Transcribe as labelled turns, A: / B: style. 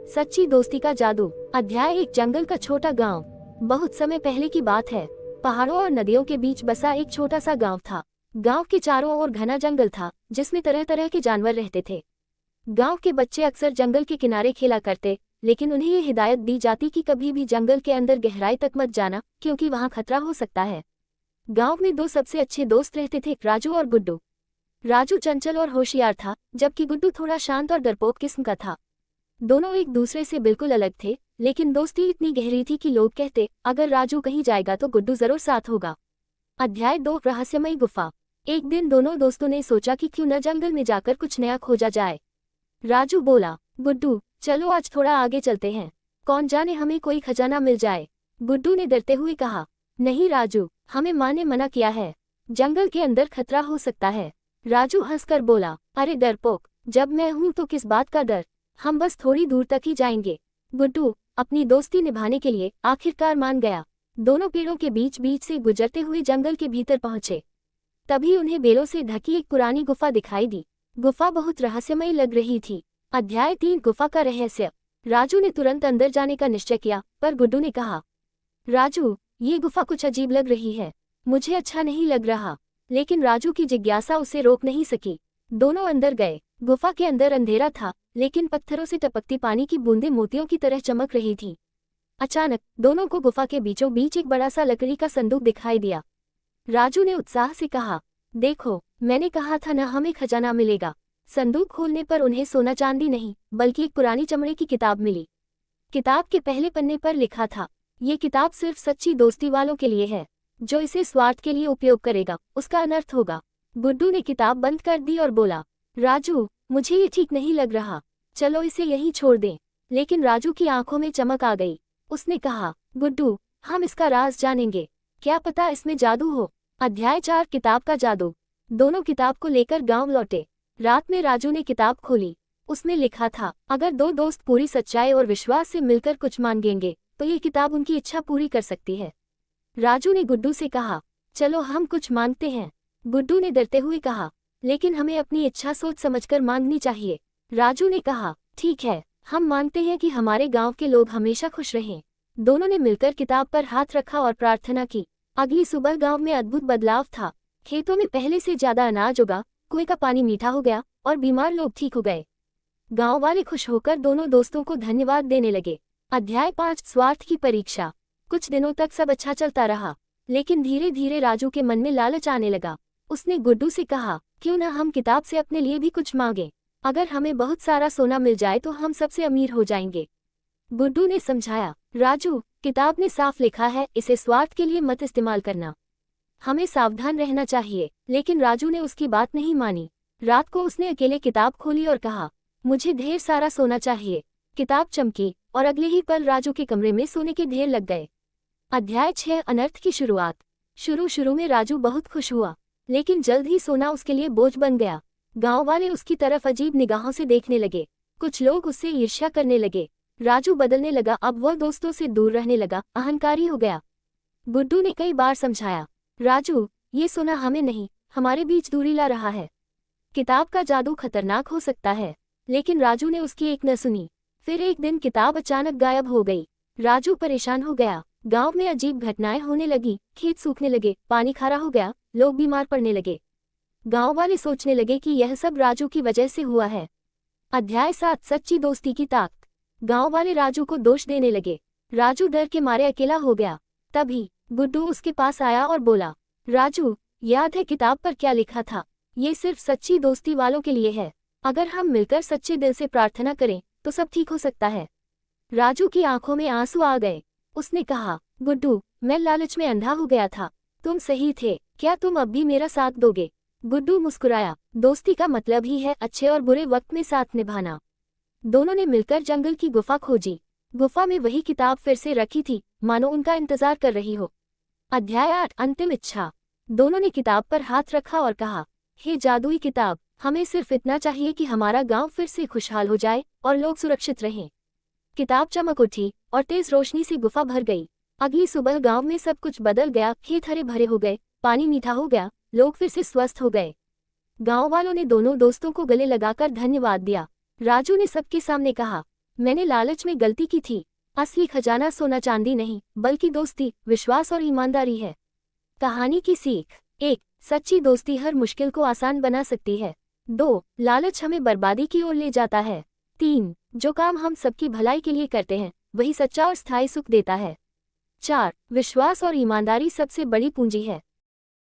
A: सच्ची दोस्ती का जादू। अध्याय एक जंगल का छोटा गांव। बहुत समय पहले की बात है। पहाड़ों और नदियों के बीच बसा एक छोटा सा गांव था। गांव के चारों ओर घना जंगल था जिसमें तरह तरह के जानवर रहते थे। गांव के बच्चे अक्सर जंगल के किनारे खेला करते, लेकिन उन्हें ये हिदायत दी जाती कि कभी भी जंगल के अंदर गहराई तक मत जाना, क्योंकि वहां खतरा हो सकता है। गांव में दो सबसे अच्छे दोस्त रहते थे, राजू और गुड्डू। राजू चंचल और होशियार था, जबकि गुड्डू थोड़ा शांत और डरपोक किस्म का था। दोनों एक दूसरे से बिल्कुल अलग थे, लेकिन दोस्ती इतनी गहरी थी कि लोग कहते, अगर राजू कहीं जाएगा तो गुड्डू जरूर साथ होगा। अध्याय 2 रहस्यमयी गुफा। एक दिन दोनों दोस्तों ने सोचा कि क्यों न जंगल में जाकर कुछ नया खोजा जाए। राजू बोला, गुड्डू चलो आज थोड़ा आगे चलते हैं, कौन जाने हमें कोई खजाना मिल जाए। गुड्डू ने डरते हुए कहा, नहीं राजू, हमें माँ ने मना किया है, जंगल के अंदर खतरा हो सकता है। राजू हंसकर बोला, अरे डरपोक, जब मैं हूं तो किस बात का डर, हम बस थोड़ी दूर तक ही जाएंगे। गुड्डू अपनी दोस्ती निभाने के लिए आखिरकार मान गया। दोनों पेड़ों के बीच बीच से गुजरते हुए जंगल के भीतर पहुंचे। तभी उन्हें बेलों से ढकी एक पुरानी गुफा दिखाई दी। गुफा बहुत रहस्यमयी लग रही थी। अध्याय 3 गुफा का रहस्य। राजू ने तुरंत अंदर जाने का निश्चय किया, पर गुड्डू ने कहा, राजू ये गुफा कुछ अजीब लग रही है, मुझे अच्छा नहीं लग रहा। लेकिन राजू की जिज्ञासा उसे रोक नहीं सकी। दोनों अंदर गए। गुफा के अंदर अंधेरा था, लेकिन पत्थरों से टपकती पानी की बूंदें मोतियों की तरह चमक रही थीं। अचानक दोनों को गुफा के बीचों बीच एक बड़ा सा लकड़ी का संदूक दिखाई दिया। राजू ने उत्साह से कहा, देखो, मैंने कहा था ना हमें खजाना मिलेगा। संदूक खोलने पर उन्हें सोना चांदी नहीं, बल्कि एक पुरानी चमड़े की किताब मिली। किताब के पहले पन्ने पर लिखा था, ये किताब सिर्फ सच्ची दोस्ती वालों के लिए है, जो इसे स्वार्थ के लिए उपयोग करेगा उसका अनर्थ होगा। गुड्डू ने किताब बंद कर दी और बोला, राजू मुझे ये ठीक नहीं लग रहा, चलो इसे यहीं छोड़ दें। लेकिन राजू की आंखों में चमक आ गई। उसने कहा, गुड्डू हम इसका राज जानेंगे, क्या पता इसमें जादू हो। अध्याय 4 किताब का जादू। दोनों किताब को लेकर गांव लौटे। रात में राजू ने किताब खोली। उसमें लिखा था, अगर दो दोस्त पूरी सच्चाई और विश्वास से मिलकर कुछ मांगेंगे तो ये किताब उनकी इच्छा पूरी कर सकती है। राजू ने गुड्डू से कहा, चलो हम कुछ मांगते हैं। गुड्डू ने डरते हुए कहा, लेकिन हमें अपनी इच्छा सोच समझकर मांगनी चाहिए। राजू ने कहा, ठीक है, हम मानते हैं कि हमारे गांव के लोग हमेशा खुश रहें। दोनों ने मिलकर किताब पर हाथ रखा और प्रार्थना की। अगली सुबह गांव में अद्भुत बदलाव था। खेतों में पहले से ज्यादा अनाज उगा, कुएं का पानी मीठा हो गया और बीमार लोग ठीक हो गए। गांव वाले खुश होकर दोनों दोस्तों को धन्यवाद देने लगे। अध्याय 5 स्वार्थ की परीक्षा। कुछ दिनों तक सब अच्छा चलता रहा, लेकिन धीरे धीरे राजू के मन में लालच आने लगा। उसने गुड्डू से कहा, क्यों न हम किताब से अपने लिए भी कुछ मांगे, अगर हमें बहुत सारा सोना मिल जाए तो हम सबसे अमीर हो जाएंगे। गुड्डू ने समझाया, राजू किताब ने साफ लिखा है, इसे स्वार्थ के लिए मत इस्तेमाल करना, हमें सावधान रहना चाहिए। लेकिन राजू ने उसकी बात नहीं मानी। रात को उसने अकेले किताब खोली और कहा, मुझे ढेर सारा सोना चाहिए। किताब चमकी और अगले ही पल राजू के कमरे में सोने के ढेर लग गए। अध्याय 6 अनर्थ की शुरुआत। शुरू में राजू बहुत खुश हुआ, लेकिन जल्द ही सोना उसके लिए बोझ बन गया। गांव वाले उसकी तरफ अजीब निगाहों से देखने लगे। कुछ लोग उससे ईर्ष्या करने लगे। राजू बदलने लगा, अब वह दोस्तों से दूर रहने लगा, अहंकारी हो गया। गुड्डू ने कई बार समझाया, राजू ये सोना हमें नहीं, हमारे बीच दूरी ला रहा है, किताब का जादू खतरनाक हो सकता है। लेकिन राजू ने उसकी एक न सुनी। फिर एक दिन किताब अचानक गायब हो गई। राजू परेशान हो गया। गांव में अजीब घटनाएं होने लगी, खेत सूखने लगे, पानी खारा हो गया, लोग बीमार पड़ने लगे। गांव वाले सोचने लगे कि यह सब राजू की वजह से हुआ है। अध्याय 7 सच्ची दोस्ती की ताकत। गांव वाले राजू को दोष देने लगे। राजू डर के मारे अकेला हो गया। तभी गुड्डू उसके पास आया और बोला, राजू याद है किताब पर क्या लिखा था, ये सिर्फ सच्ची दोस्ती वालों के लिए है, अगर हम मिलकर सच्चे दिल से प्रार्थना करें तो सब ठीक हो सकता है। राजू की आंखों में आंसू आ गए। उसने कहा, गुड्डू मैं लालच में अंधा हो गया था, तुम सही थे, क्या तुम अब भी मेरा साथ दोगे। गुड्डू मुस्कुराया, दोस्ती का मतलब ही है अच्छे और बुरे वक्त में साथ निभाना। दोनों ने मिलकर जंगल की गुफा खोजी। गुफा में वही किताब फिर से रखी थी, मानो उनका इंतजार कर रही हो। अध्याय 8 अंतिम इच्छा। दोनों ने किताब पर हाथ रखा और कहा, हे जादुई किताब, हमें सिर्फ इतना चाहिए कि हमारा गांव फिर से खुशहाल हो जाए और लोग सुरक्षित रहें। किताब चमक उठी और तेज रोशनी से गुफा भर गई। अगली सुबह गांव में सब कुछ बदल गया, खेत हरे भरे हो गए, पानी मीठा हो गया, लोग फिर से स्वस्थ हो गए। गांव वालों ने दोनों दोस्तों को गले लगाकर धन्यवाद दिया। राजू ने सबके सामने कहा, मैंने लालच में गलती की थी। असली खजाना सोना चांदी नहीं, बल्कि दोस्ती, विश्वास और ईमानदारी है। कहानी की सीख। 1. सच्ची दोस्ती हर मुश्किल को आसान बना सकती है। 2. लालच हमें बर्बादी की ओर ले जाता है। 3. जो काम हम सबकी भलाई के लिए करते हैं, वही सच्चा और स्थायी सुख देता है। 4. विश्वास और ईमानदारी सबसे बड़ी पूंजी है।